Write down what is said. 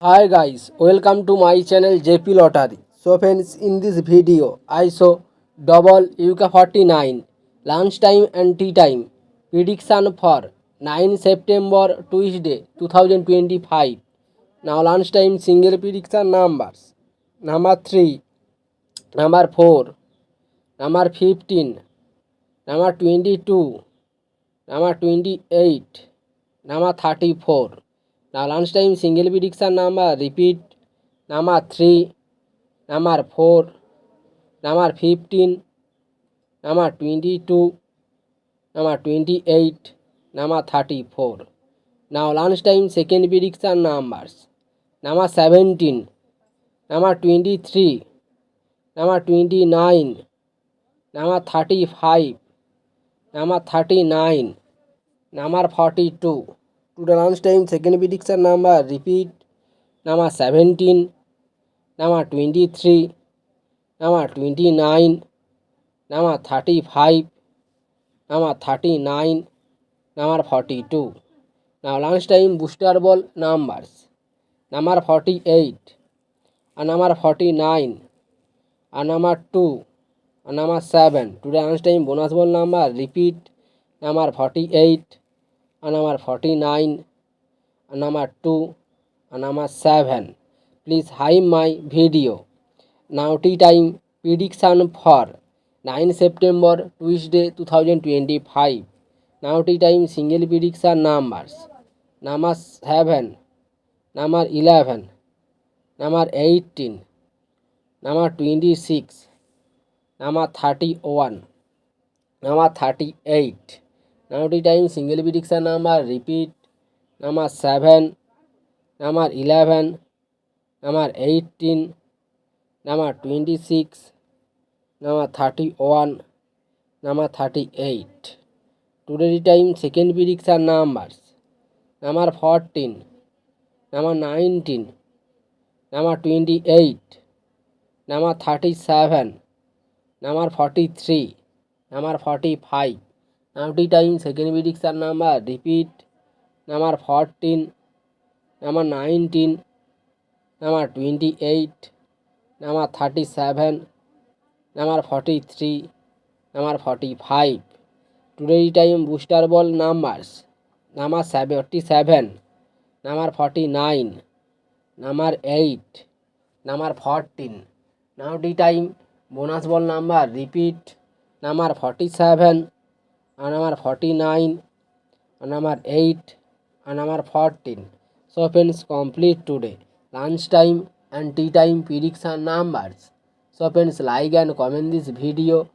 Hi guys, welcome to my channel JP Lottery. So friends, in this video I show double Uk49 lunchtime and tea time prediction for 9 September Tuesday 2025. Now lunchtime single prediction numbers: number 3, number 4, number 15, number 22, number 28, number 34. Now lunchtime single prediction number repeat: number 3, number 4, number 15, number 22, number 28, number 34. Now lunchtime second prediction numbers: number 17, number 23, number 29, number 35, number 39, number 42. To the lunchtime second prediction number repeat: number 17, number 23, number 29, number 35, number 39, number 42. Now lunchtime booster ball numbers: number 48, and number 49, and number 2, and number 7. Today lunchtime bonus ball number repeat: number 48, and number 49, and number 2, and number 7. Please hide my video. Now tea time prediction for 9 September Tuesday 2025. Now tea time single prediction numbers: number 7, number 11, number 18, number 26, number 31, number 38. Now tea time single prediction number repeat: number 7, number 11, number 18, number 26, number 31, number 38. Today time second prediction numbers: number 14, number 19, number 28, number 37, number 43, number 45. Now time second prediction number repeat: number 14, number 19, number 28, number 37, number 43, number 45. Today time booster ball numbers: number 77, number 49, number 8, number 14. Now time bonus ball number repeat: number 47, and number 49, and number 8, and number 14. So friends, complete today lunchtime and tea time prediction numbers. So friends, like and comment this video